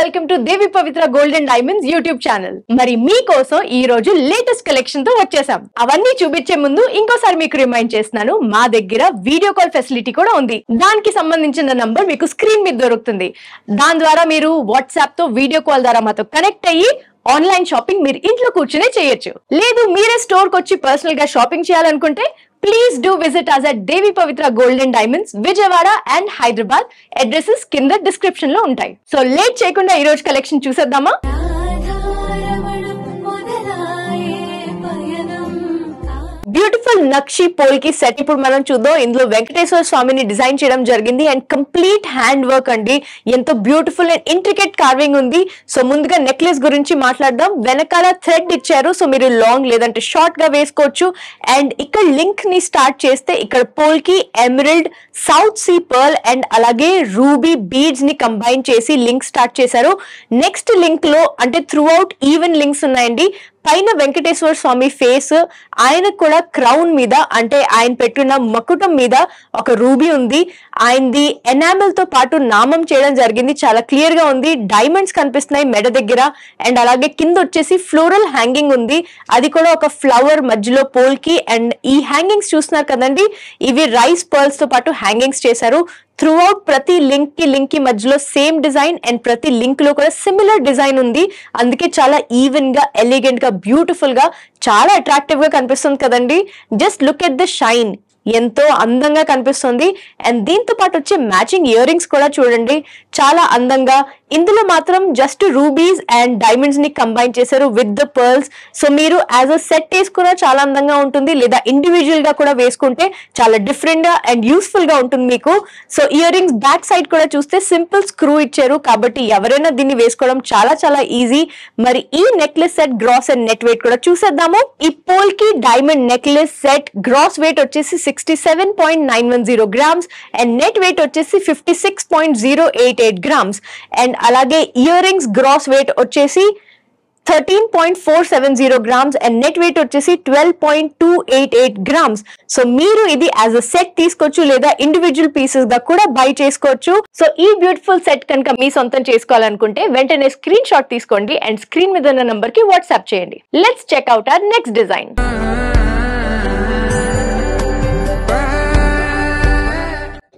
Welcome to Devi Pavitra gold and diamonds YouTube channel. మరి మీకోసం ఈ రోజు లేటెస్ట్ కలెక్షన్ తో వచ్చేసాం. అవన్నీ చూపించే ముందు ఇంకోసారి మీకు రిమైండ్ చేస్తున్నాను, మా దగ్గర వీడియో కాల్ ఫెసిలిటీ కూడా ఉంది. దానికి సంబంధించిన నంబర్ మీకు స్క్రీన్ మీద దొరుకుతుంది. దాని ద్వారా మీరు వాట్సాప్ తో వీడియో కాల్ ద్వారా మాతో కనెక్ట్ అయ్యి ఆన్లైన్ షాపింగ్ మీరు ఇంట్లో కూర్చునే చేయొచ్చు. లేదు మీరే స్టోర్ కి వచ్చి పర్సనల్ గా షాపింగ్ చేయాలనుకుంటే please do visit us at Devi Pavitra gold and diamonds Vijayawada and Hyderabad. Addresses కింద డిస్క్రిప్షన్ లో ఉంటాయి. సో లేట్ చేయకుండా ఈ రోజు కలెక్షన్ చూసేద్దామా. బ్యూటిఫుల్ నక్షి పోల్కి సెట్ ఇప్పుడు మనం చూద్దాం. ఇందులో వెంకటేశ్వర స్వామిని డిజైన్ చేయడం జరిగింది అండ్ కంప్లీట్ హ్యాండ్ వర్క్ అండి. ఎంతో బ్యూటిఫుల్ అండ్ ఇంట్రికేట్ కార్వింగ్ ఉంది. సో ముందుగా నెక్లెస్ గురించి మాట్లాడదాం. వెనకాల థ్రెడ్ ఇచ్చారు, సో మీరు లాంగ్ లేదంటే షార్ట్ గా వేసుకోవచ్చు. అండ్ ఇక్కడ లింక్ ని స్టార్ట్ చేస్తే ఇక్కడ polki emerald, south sea pearl and అలాగే రూబీ బీడ్స్ ని కంబైన్ చేసి లింక్ స్టార్ట్ చేశారు. నెక్స్ట్ లింక్ లో అంటే త్రూ అవుట్ ఈవెన్ లింక్స్ ఉన్నాయండి. పైన వెంకటేశ్వర స్వామి ఫేస్, ఆయన కూడా క్రౌన్ మీద అంటే ఆయన పెట్టున్న మకుటం మీద ఒక రూబీ ఉంది. ఆయనది ఎనామెల్ తో పాటు నామం చేయడం జరిగింది, చాలా క్లియర్ గా ఉంది. డైమండ్స్ కనిపిస్తున్నాయి మెడ దగ్గర అండ్ అలాగే కింద వచ్చేసి ఫ్లోరల్ హ్యాంగింగ్ ఉంది, అది కూడా ఒక ఫ్లవర్ మధ్యలో పోల్కి. అండ్ ఈ హ్యాంగింగ్స్ చూస్తున్నారు కదండి, ఇవి రైస్ పర్ల్స్ తో పాటు హ్యాంగింగ్స్ చేశారు. త్రూ అవుట్ ప్రతి లింక్ కి మధ్యలో సేమ్ డిజైన్ అండ్ ప్రతి లింక్ లో కూడా సిమిలర్ డిజైన్ ఉంది. అందుకే చాలా ఈవెన్ గా, ఎలిగెంట్ గా, బ్యూటిఫుల్ గా, చాలా అట్రాక్టివ్ గా కనిపిస్తుంది కదండి. Just look at the shine, ఎంతో అందంగా కనిపిస్తుంది. అండ్ దీంతో పాటు వచ్చే మ్యాచింగ్ ఇయర్ రింగ్స్ కూడా చూడండి, చాలా అందంగా. ఇందులో మాత్రం జస్ట్ రూబీస్ అండ్ డైమండ్స్ ని కంబైన్ చేశారు విత్ ద పర్ల్స్. సో మీరు యాజ్ అ సెట్ వేసుకున్నా చాలా అందంగా ఉంటుంది, లేదా ఇండివిజువల్ గా కూడా వేసుకుంటే చాలా డిఫరెంట్ గా అండ్ యూస్ఫుల్ గా ఉంటుంది మీకు. So ear rings back side కూడా చూస్తే సింపుల్ స్క్రూ ఇచ్చారు, కాబట్టి ఎవరైనా దీన్ని వేసుకోవడం చాలా చాలా ఈజీ. మరి ఈ necklace set gross and net weight కూడా చూసేద్దాము. ఈ polki diamond necklace set gross weight వచ్చేసి 67.910 గ్రామ్స్ అండ్ నెట్ వెయిట్ వచ్చేసి 56.088 గ్రామ్స్. అండ్ అలాగే ఇయర్ రింగ్స్ గ్రాస్ వెయిట్ వచ్చేసి 13.470 గ్రామ్స్ అండ్ నెట్ వెయిట్ వచ్చేసి 12.288 గ్రామ్స్. సో మీరు ఇది యాజ్ అ సెట్ తీసుకోవచ్చు, లేదా ఇండివిజువల్ పీసెస్ గా కూడా బై చేసుకోవచ్చు. సో ఈ బ్యూటిఫుల్ సెట్ కనుక మీ సొంతం చేసుకోవాలనుకుంటే వెంటనే స్క్రీన్ షాట్ తీసుకోండి అండ్ స్క్రీన్ మీద ఉన్న నంబర్ కి వాట్సాప్ చేయండి. Let's check out our next design.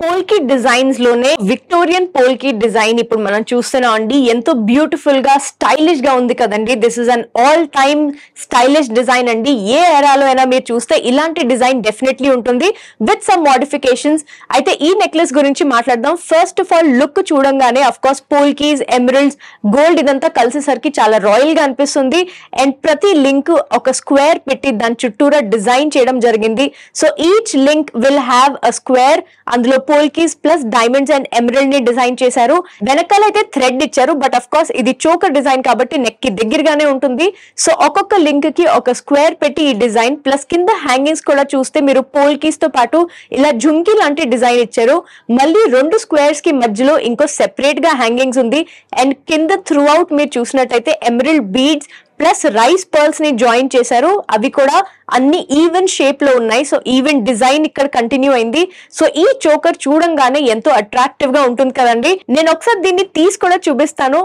Polki designs లోనే విక్టోరియన్ పోల్కి డిజైన్ ఇప్పుడు మనం చూస్తున్నాం అండి. ఎంతో బ్యూటిఫుల్ గా, స్టైలిష్ గా ఉంది కదండి. This is an all time stylish design అండి. ఏ ఎరాలో అయినా మీరు చూస్తే ఇలాంటి డిజైన్ డెఫినెట్లీ ఉంటుంది విత్ సమ్ మోడిఫికేషన్స్. అయితే ఈ నెక్లెస్ గురించి మాట్లాడదాం. ఫస్ట్ ఆఫ్ ఆల్ లుక్ చూడంగానే of course polkis, emeralds, gold ఇదంతా కలిసేసరికి చాలా రాయల్ గా అనిపిస్తుంది. అండ్ ప్రతి లింక్ ఒక స్క్వేర్ పెట్టి దాని చుట్టూరా డిజైన్ చేయడం జరిగింది. So each link will have a square. అందులో polkis plus diamonds and emerald ని డిజైన్ చేశారు. వెనకాల అయితే థ్రెడ్ ఇచ్చారు, బట్ అఫ్ కోర్స్ ఇది చోకర్ డిజైన్ కాబట్టి నెక్ కి దగ్గరగానే ఉంటుంది. సో ఒక్కొక్క లింక్ కి ఒక స్క్వేర్ పెట్టి ఈ డిజైన్ ప్లస్ కింద హ్యాంగింగ్స్ కూడా చూస్తే మీరు పోల్కీస్ తో పాటు ఇలా జుంకీ లాంటి డిజైన్ ఇచ్చారు. మళ్ళీ రెండు స్క్వేర్స్ కి మధ్యలో ఇంకో సెపరేట్ గా హ్యాంగింగ్స్ ఉంది. అండ్ కింద త్రూ అవుట్ మీరు చూసినట్టయితే emerald beads plus rice pearls ని జాయిన్ చేశారు. అవి కూడా అన్ని ఈవెన్ షేప్ లో ఉన్నాయి. సో ఈవెన్ డిజైన్ ఇక్కడ కంటిన్యూ అయింది. సో ఈ చోకర్ చూడంగానే ఎంతో అట్రాక్టివ్ గా ఉంటుంది కదండి. నేను ఒకసారి దీన్ని తీసి కూడా చూపిస్తాను.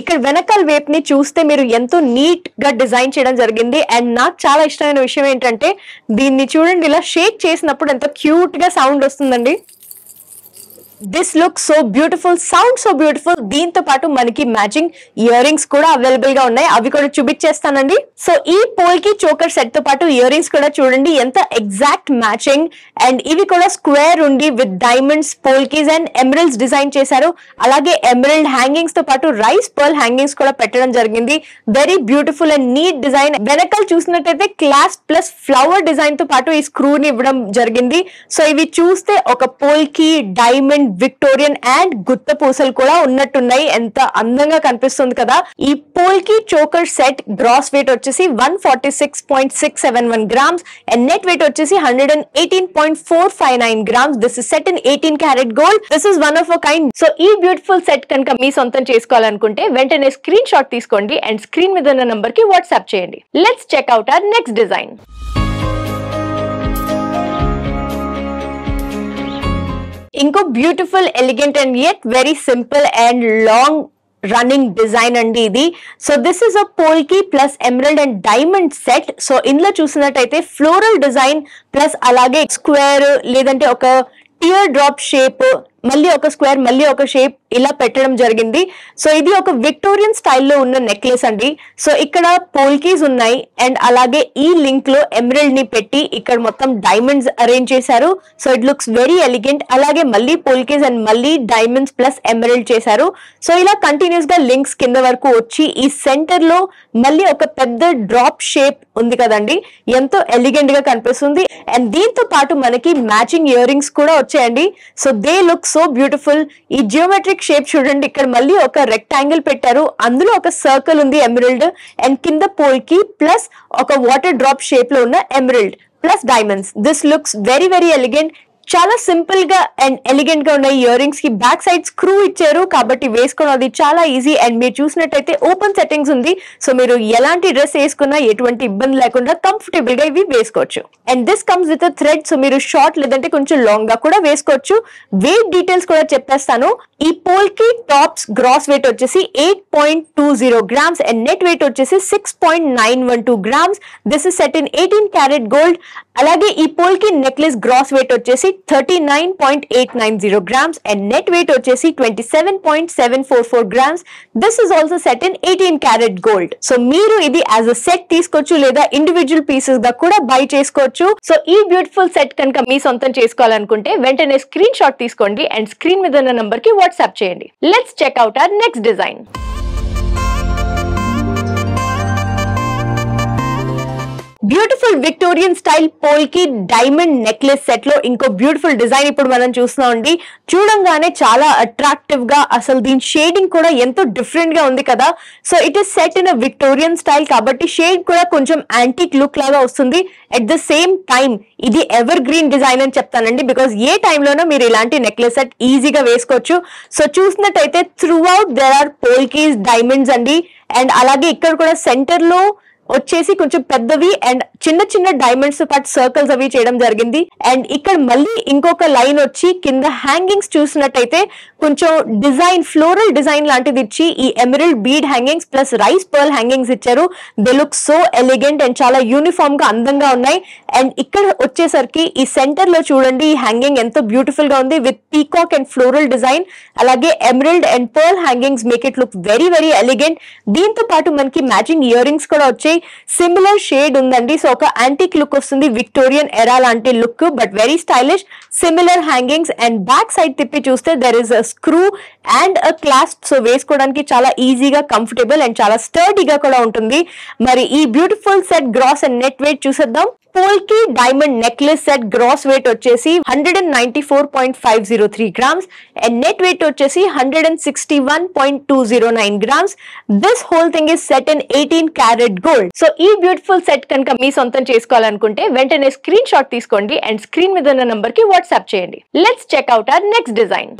ఇక్కడ వెనకాల వైపు ని చూస్తే మీరు ఎంతో నీట్ గా డిజైన్ చేయడం జరిగింది. అండ్ నాకు చాలా ఇష్టమైన విషయం ఏంటంటే దీన్ని చూడండి, ఇలా షేక్ చేసినప్పుడు ఎంతో క్యూట్ గా సౌండ్ వస్తుందండి. This look so beautiful, sound so beautiful. దీంతో పాటు మనకి మ్యాచింగ్ ఇయర్ రింగ్స్ కూడా అవైలబుల్ గా ఉన్నాయి, అవి కూడా చూపించేస్తానండి. సో ఈ పోల్కి చోకర్ సెట్ తో పాటు ఇయర్ రింగ్స్ కూడా చూడండి ఎంత ఎగ్జాక్ట్ మ్యాచింగ్. అండ్ ఇవి కూడా స్క్వేర్ ఉండి with diamonds, polkis and emeralds design చేశారు. అలాగే ఎమరల్డ్ హ్యాంగింగ్స్ తో పాటు రైస్ పర్ల్ హ్యాంగింగ్స్ కూడా పెట్టడం జరిగింది. Very beautiful and neat design. వెనకాల చూసినట్టయితే క్లాస్ ప్లస్ ఫ్లవర్ డిజైన్ తో పాటు ఈ స్క్రూ ని ఇవ్వడం జరిగింది. సో ఇవి చూస్తే ఒక పోల్కి, డైమండ్, విక్టోరియన్ అండ్ గుత్త పూసలు కూడా ఉన్నట్టున్నాయి. ఎంత అందంగా కనిపిస్తుంది కదా. ఈ polki choker set gross weight వచ్చేసి 146.671 గ్రామ్స్ అండ్ నెట్ వెయిట్ వచ్చేసి 118.459 grams. This is set in 18 carat gold. This is one of a kind. So ఈ బ్యూటిఫుల్ సెట్ కనుక మీ సొంతం చేసుకోవాలనుకుంటే వెంటనే స్క్రీన్ షాట్ తీసుకోండి అండ్ స్క్రీన్ మీద ఉన్న నంబర్ కి వాట్సాప్ చేయండి. Let's check out our next design. ఇంకో beautiful, elegant and yet very simple and long running design అండి ఇది. So this is a polki plus emerald and diamond set. So ఇందులో చూసినట్టయితే ఫ్లోరల్ డిజైన్ ప్లస్ అలాగే square లేదంటే ఒక tear drop shape, మళ్ళీ ఒక స్క్వేర్, మళ్ళీ ఒక షేప్ ఇలా పెట్టడం జరిగింది. సో ఇది ఒక విక్టోరియన్ స్టైల్లో ఉన్న నెక్లెస్ అండి. సో ఇక్కడ పోల్కీస్ ఉన్నాయి అండ్ అలాగే ఈ లింక్ లో ఎమరల్డ్ ని పెట్టి ఇక్కడ మొత్తం డైమండ్స్ అరేంజ్ చేశారు. So it looks very elegant. అలాగే మళ్ళీ పోల్కీస్ అండ్ మళ్ళీ డైమండ్స్ ప్లస్ ఎమరల్డ్ చేశారు. సో ఇలా కంటిన్యూస్ గా లింక్స్ కింద వరకు వచ్చి ఈ సెంటర్ లో మళ్ళీ ఒక పెద్ద డ్రాప్ షేప్ ఉంది కదండి, ఎంతో ఎలిగెంట్ గా కనిపిస్తుంది. అండ్ దీంతో పాటు మనకి మ్యాచింగ్ ఇయర్ రింగ్స్ కూడా వచ్చాయండి. So they look so beautiful. ఈ జియోమెట్రిక్ షేప్ చూడండి, ఇక్కడ మళ్ళీ ఒక రెక్టాంగిల్ పెట్టారు, అందులో ఒక సర్కిల్ ఉంది ఎమరల్డ్ అండ్ కింద పోల్కి ప్లస్ ఒక వాటర్ డ్రాప్ షేప్ లో ఉన్న emerald plus diamonds. This looks very very elegant. చాలా సింపుల్ గా అండ్ ఎలిగెంట్ గా ఉన్న ఇయర్ రింగ్స్ కి బ్యాక్ సైడ్ స్క్రూ ఇచ్చారు కాబట్టి వేసుకోవడం అది చాలా ఈజీ. అండ్ మీరు చూసినట్టయితే ఓపెన్ సెట్టింగ్స్ ఉంది. సో మీరు ఎలాంటి డ్రెస్ వేసుకున్నా ఎటువంటి ఇబ్బంది లేకుండా కంఫర్టబుల్ గా ఇవి వేసుకోవచ్చు. And this comes with thread. So మీరు షార్ట్ లేదంటే కొంచెం లాంగ్ గా కూడా వేసుకోవచ్చు. వెయిట్ డీటెయిల్స్ కూడా చెప్పేస్తాను. ఈ పోల్కి టాప్స్ గ్రాస్ వెయిట్ వచ్చేసి 8.20 grams అండ్ నెట్ వెయిట్ వచ్చేసి 6.912 grams. This is set in 18 karat gold. అలాగే ఈ పోల్కి నెక్లెస్ గ్రాస్ వెయిట్ వచ్చేసి 39.890 grams అండ్ నెట్ వెయిట్ వచ్చేసి 27.744 grams. This is also set in 18 karat gold. So మీరు ఇది యాజ్ అ సెట్ తీసుకోవచ్చు లేదా ఇండివిజువల్ పీసెస్ గా కూడా బై చేసుకోవచ్చు. సో ఈ బ్యూటిఫుల్ సెట్ కనుక మీ సొంతం చేసుకోవాలనుకుంటే వెంటనే స్క్రీన్ షాట్ తీసుకోండి అండ్ స్క్రీన్ మీద ఉన్న నంబర్ కి వాట్సాప్ చేయండి. Let's check out our next design. Beautiful Victorian style polki diamond necklace set లో ఇంకో బ్యూటిఫుల్ డిజైన్ ఇప్పుడు మనం చూస్తున్నామండి. చూడంగానే చాలా అట్రాక్టివ్ గా, అసలు దీని షేడింగ్ కూడా ఎంతో డిఫరెంట్ గా ఉంది కదా. So it is set in a Victorian style కాబట్టి షేడ్ కూడా కొంచెం యాంటిక్ లుక్ లాగా వస్తుంది. అట్ ద సేమ్ టైం ఇది ఎవర్ గ్రీన్ డిజైన్ అని చెప్తానండి, బికాస్ ఏ టైంలోనో మీరు ఇలాంటి నెక్లెస్ సెట్ ఈజీగా వేసుకోవచ్చు. సో చూసినట్టయితే throughout there are polkis diamonds అండి. అండ్ అలాగే ఇక్కడ కూడా సెంటర్ లో వచ్చేసి కొంచెం పెద్దవి అండ్ చిన్న చిన్న డైమండ్స్ పాటు సర్కిల్స్ అవి చేయడం జరిగింది. అండ్ ఇక్కడ మళ్ళీ ఇంకొక లైన్ వచ్చి కింద హ్యాంగింగ్స్ చూసినట్టయితే కొంచెం డిజైన్ ఫ్లోరల్ డిజైన్ లాంటిది ఇచ్చి ఈ emerald bead hangings plus rice pearl hangings ఇచ్చారు. They look so elegant and చాలా యూనిఫామ్ గా అందంగా ఉన్నాయి. అండ్ ఇక్కడ వచ్చేసరికి ఈ సెంటర్ లో చూడండి ఈ హ్యాంగింగ్ ఎంతో బ్యూటిఫుల్ గా ఉంది with peacock and floral design. అలాగే emerald and pearl hangings make it look very very elegant. దీంతో పాటు మనకి మ్యాచింగ్ ఇయర్ రింగ్స్ కూడా వచ్చాయి. సిమిలర్ షేడ్ ఉందండి. సో ఒక యాంటిక్ లుక్ వస్తుంది, విక్టోరియన్ ఎరా లాంటి look but very stylish. Similar hangings and back side తిప్పి చూస్తే there is a screw and a clasp. So వేసుకోవడానికి చాలా ఈజీగా, కంఫర్టబుల్ అండ్ చాలా స్టర్డీగా కూడా ఉంటుంది. మరి ఈ beautiful set gross and net weight చూసేద్దాం. Polki diamond necklace set gross weight వచ్చేసి 194.503 grams అండ్ నెట్ వెయిట్ వచ్చేసి 161.209 grams. This whole thing is set in 18 karat gold. So ఈ బ్యూటిఫుల్ సెట్ కనుక మీ సొంతం చేసుకోవాలనుకుంటే వెంటనే స్క్రీన్ షాట్ తీసుకోండి అండ్ స్క్రీన్ మీద ఉన్న నంబర్ కి వాట్సాప్ చేయండి. Let's check out our next design.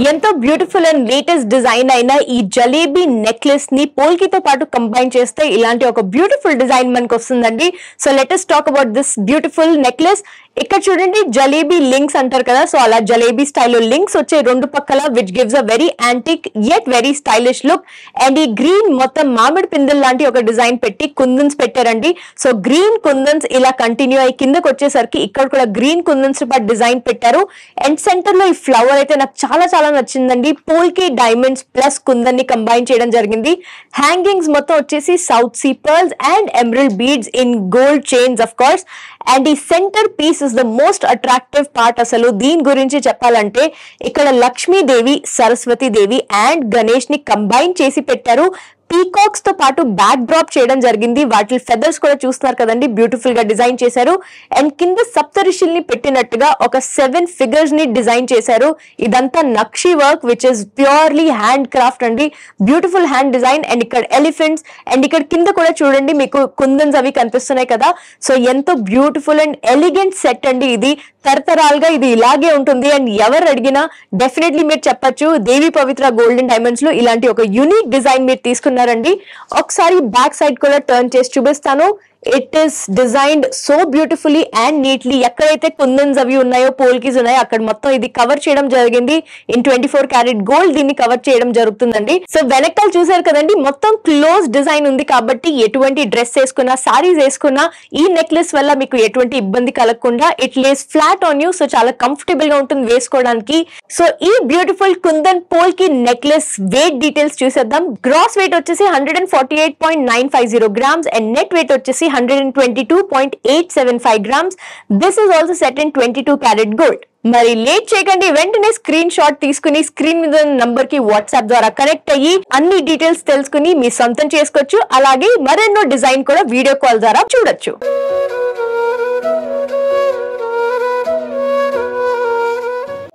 ఎంతో బ్యూటిఫుల్ అండ్ లేటెస్ట్ డిజైన్ అయిన ఈ జలేబీ నెక్లెస్ ని పోల్కీతో పాటు కంబైన్ చేస్తే ఇలాంటి ఒక బ్యూటిఫుల్ డిజైన్ మనకు వస్తుందండి. So let us talk about this beautiful necklace. ఇక్కడ చూడండి జలేబీ లింక్స్ అంటారు కదా, సో అలా జలేబీ స్టైల్లో లింక్స్ వచ్చే రెండు పక్కల which gives a very antique yet very stylish look. And ఈ గ్రీన్ మొత్తం మామిడి పిందెల్ లాంటి ఒక డిజైన్ పెట్టి కుందన్స్ పెట్టారండి. సో గ్రీన్ కుందన్స్ ఇలా కంటిన్యూ అయ్యి కిందకి వచ్చేసరికి ఇక్కడ కూడా గ్రీన్ కుందన్స్ పాటు డిజైన్ పెట్టారు. అండ్ సెంటర్ లో ఈ ఫ్లవర్ అయితే నాకు చాలా చాలా నచ్చిందండి. పోల్కి డైమండ్స్ ప్లస్ కుందన్ ని కంబైన్ చేయడం జరిగింది. హ్యాంగింగ్స్ మొత్తం వచ్చేసి south sea pearls and emerald beads in gold chains of course. And ఈ centre piece is the most attractive part. అసలు దీని గురించి చెప్పాలంటే ఇక్కడ లక్ష్మీదేవి, సరస్వతి దేవి అండ్ గణేష్ ని కంబైన్ చేసి పెట్టారు. పీకాక్స్ తో పాటు బ్యాక్ డ్రాప్ చేయడం జరిగింది. వాటి ఫెదర్స్ కూడా చూస్తున్నారు కదండి, బ్యూటిఫుల్ గా డిజైన్ చేశారు. అండ్ కింద సప్తరిషుల్ని పెట్టినట్టుగా ఒక 7 figures ని డిజైన్ చేశారు. ఇదంతా nakshi work which is purely hand craft అండి. Beautiful hand design. అండ్ ఇక్కడ ఎలిఫెంట్స్ అండ్ ఇక్కడ కింద కూడా చూడండి మీకు కుందన్స్ అవి కనిపిస్తున్నాయి కదా. సో ఎంతో బ్యూటిఫుల్ అండ్ ఎలిగెంట్ సెట్ అండి ఇది. తరతరాలుగా ఇది ఇలాగే ఉంటుంది. అండ్ ఎవరు అడిగినా డెఫినెట్లీ మీరు చెప్పచ్చు దేవి పవిత్ర గోల్డెన్ డైమండ్స్ లో ఇలాంటి ఒక యూనిక్ డిజైన్ మీరు తీసుకున్నారండి. ఒకసారి బ్యాక్ సైడ్ కూడా టర్న్ చేసి చూపిస్తాను. It is designed so beautifully and neatly. ఎక్కడైతే కుందన్స్ అవి ఉన్నాయో, పోల్కీస్ ఉన్నాయో, అక్కడ మొత్తం ఇది కవర్ చేయడం జరిగింది. ఇన్ 24 క్యారెట్ గోల్డ్ దీన్ని కవర్ చేయడం జరుగుతుందండి. సో వెనకాల చూసారు కదండి, మొత్తం క్లోజ్ డిజైన్ ఉంది కాబట్టి ఎటువంటి డ్రెస్ వేసుకున్నా, సారీస్ వేసుకున్నా ఈ నెక్లెస్ వల్ల మీకు ఎటువంటి ఇబ్బంది కలగకుండా it lays flat on you. So చాలా కంఫర్టబుల్ గా ఉంటుంది వేసుకోవడానికి. సో ఈ beautiful kundan polki necklace weight details చూసేద్దాం. గ్రాస్ వెయిట్ వచ్చేసి 148.950 గ్రామ్స్ అండ్ నెట్ వెయిట్ వచ్చేసి 122.875 grams. This is also set in 22 karat gold. మరి లేట్ చేయకండి, వెంటనే స్క్రీన్ షాట్ తీసుకుని స్క్రీన్ మీద నంబర్ కి వాట్సాప్ ద్వారా కనెక్ట్ అయ్యి అన్ని డీటెయిల్స్ తెలుసుకుని మీ సొంతం చేసుకోవచ్చు. అలాగే మరెన్నో డిజైన్ కూడా వీడియో కాల్ ద్వారా చూడొచ్చు.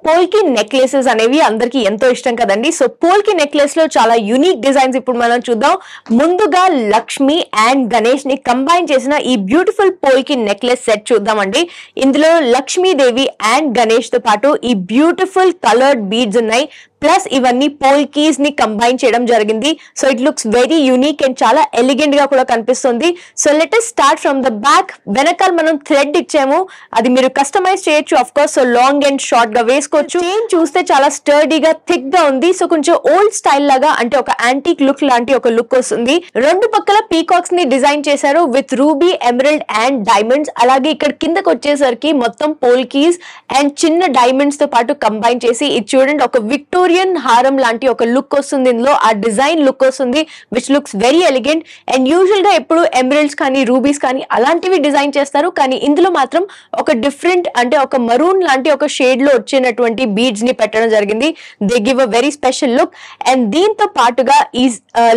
పోల్కీ నెక్లెసెస్ అనేవి అందరికి ఎంతో ఇష్టం కదండి. సో పోల్కీ నెక్లెస్ లో చాలా యూనిక్ డిజైన్స్ ఇప్పుడు మనం చూద్దాం. ముందుగా లక్ష్మి అండ్ గణేష్ ని కంబైన్ చేసిన ఈ బ్యూటిఫుల్ పోల్కీ నెక్లెస్ సెట్ చూద్దామండి. ఇందులో లక్ష్మీదేవి అండ్ గణేష్ తో పాటు ఈ బ్యూటిఫుల్ కలర్డ్ బీడ్స్ ఉన్నాయి. ప్లస్ ఇవన్నీ పోల్కీస్ ని కంబైన్ చేయడం జరిగింది. So it looks very unique and చాలా ఎలిగెంట్ గా కూడా కనిపిస్తుంది. So let us start from the back. వెనకాల మనం థ్రెడ్ ఇచ్చాము, అది మీరు కస్టమైజ్ చేయొచ్చు of course. So long and short గా వేసుకోవచ్చు. చైన్ చూస్తే చాలా స్టర్డీగా థిక్ గా ఉంది. సో కొంచెం ఓల్డ్ స్టైల్ లాగా, అంటే ఒక యాంటిక్ లుక్ లాంటి ఒక లుక్ వస్తుంది. రెండు పక్కల పీకాక్స్ ని డిజైన్ చేశారు with ruby, emerald and diamonds. అలాగే ఇక్కడ కిందకి వచ్చేసరికి మొత్తం పోల్కీస్ అండ్ చిన్న డైమండ్స్ తో పాటు కంబైన్ చేసి ఇది చూడండి, ఒక విక్టోరియన్ హారం లాంటి ఒక లుక్ వస్తుంది. ఇందులో ఆ డిజైన్ లుక్ వస్తుంది which looks very elegant. And usual గా ఎప్పుడు ఎమరల్డ్స్ కానీ రూబీస్ కానీ అలాంటివి డిజైన్ చేస్తారు, కానీ ఇందులో మాత్రం ఒక డిఫరెంట్, అంటే ఒక మరూన్ లాంటి ఒక షేడ్ లో వచ్చినటువంటి బీడ్స్ ని పెట్టడం జరిగింది. They give a very special look. And దీంతో పాటుగా ఈ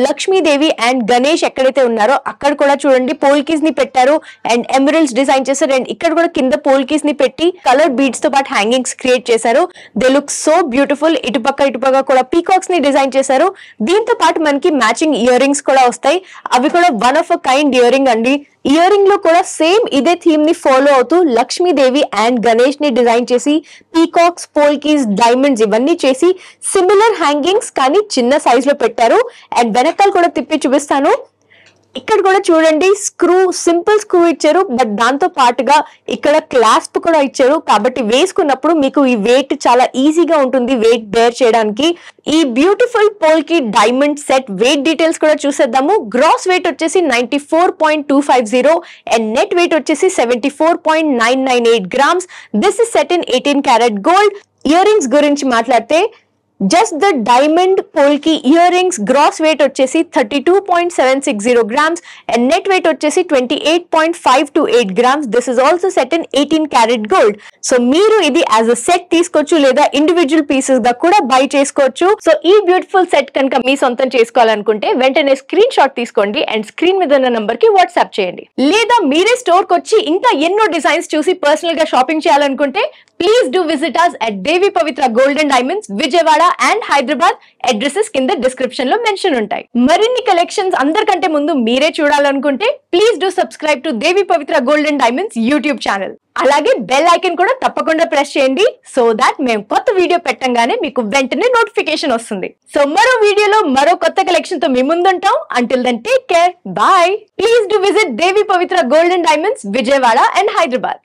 లక్ష్మీదేవి అండ్ గణేష్ ఎక్కడైతే ఉన్నారో అక్కడ కూడా చూడండి పోల్కీస్ ని పెట్టారు అండ్ ఎమరల్డ్స్ డిజైన్ చేశారు. అండ్ ఇక్కడ కూడా కింద పోల్కీస్ ని పెట్టి కలర్ బీడ్స్ తో పాటు హ్యాంగింగ్స్ క్రియేట్ చేశారు. They look so beautiful. ఇటుపక్క కూడా పీకాక్స్ ని డిజైన్ చేశారు. దీంతో పాటు మనకి మ్యాచింగ్ ఇయర్ రింగ్స్ కూడా వస్తాయి. అవి కూడా one of a kind ear ring అండి. ఇయర్ రింగ్ లో కూడా సేమ్ ఇదే థీమ్ ని ఫాలో అవుతూ లక్ష్మీదేవి అండ్ గణేష్ ని డిజైన్ చేసి పీకాక్స్, పోల్కీస్, డైమండ్స్ ఇవన్నీ చేసి సిమిలర్ హ్యాంగింగ్స్ కానీ చిన్న సైజ్ లో పెట్టారు. అండ్ వెనకాల కూడా తిప్పి చూపిస్తాను. ఇక్కడ కూడా చూడండి స్క్రూ, సింపుల్ స్క్రూ ఇచ్చారు, బట్ దాంతో పాటుగా ఇక్కడ క్లాస్ప్ కూడా ఇచ్చారు. కాబట్టి వేసుకున్నప్పుడు మీకు ఈ వెయిట్ చాలా ఈజీగా ఉంటుంది వెయిట్ బేర్ చేయడానికి. ఈ beautiful polki diamond set weight details కూడా చూసేద్దాము. గ్రాస్ వెయిట్ వచ్చేసి 94.250 అండ్ నెట్ వెయిట్ వచ్చేసి 74.998 grams. This is set in 18 karat gold. Earrings గురించి మాట్లాడితే just the diamond polki ear rings gross weight వచ్చేసి 32.760 grams అండ్ నెట్ వెయిట్ వచ్చేసి 28.528 grams. This is also set in 18 karat gold. So మీరు ఇది as a set తీసుకోవచ్చు లేదా individual pieces గా కూడా బై చేసుకోవచ్చు. సో ఈ బ్యూటిఫుల్ సెట్ కనుక మీ సొంతం చేసుకోవాలనుకుంటే వెంటనే స్క్రీన్ షాట్ తీసుకోండి అండ్ స్క్రీన్ మీద ఉన్న నంబర్ కి వాట్సాప్ చేయండి. లేదా మీరే స్టోర్ కి వచ్చి ఇంకా ఎన్నో డిజైన్స్ చూసి పర్సనల్ గా షాపింగ్ చేయాలనుకుంటే please do visit us at Devi Pavitra gold and diamonds, Vijayawada and Hyderabad. Addresses కింద డిస్క్రిప్షన్ లో మెన్షన్ ఉంటాయి. మరిన్ని కలెక్షన్స్ అందరికంటే ముందు మీరే చూడాలనుకుంటే please do subscribe to Devi Pavitra gold and diamonds YouTube channel. అలాగే బెల్ ఐకాన్ కూడా తప్పకుండా ప్రెస్ చేయండి సో దాట్ మేము కొత్త వీడియో పెట్టంగానే మీకు వెంటనే నోటిఫికేషన్ వస్తుంది. సో మరో వీడియోలో మరో కొత్త కలెక్షన్ తో మీ ముందుంటాం. Until then take care, bye. Please do visit Devi Pavitra gold and diamonds, Vijayawada and Hyderabad.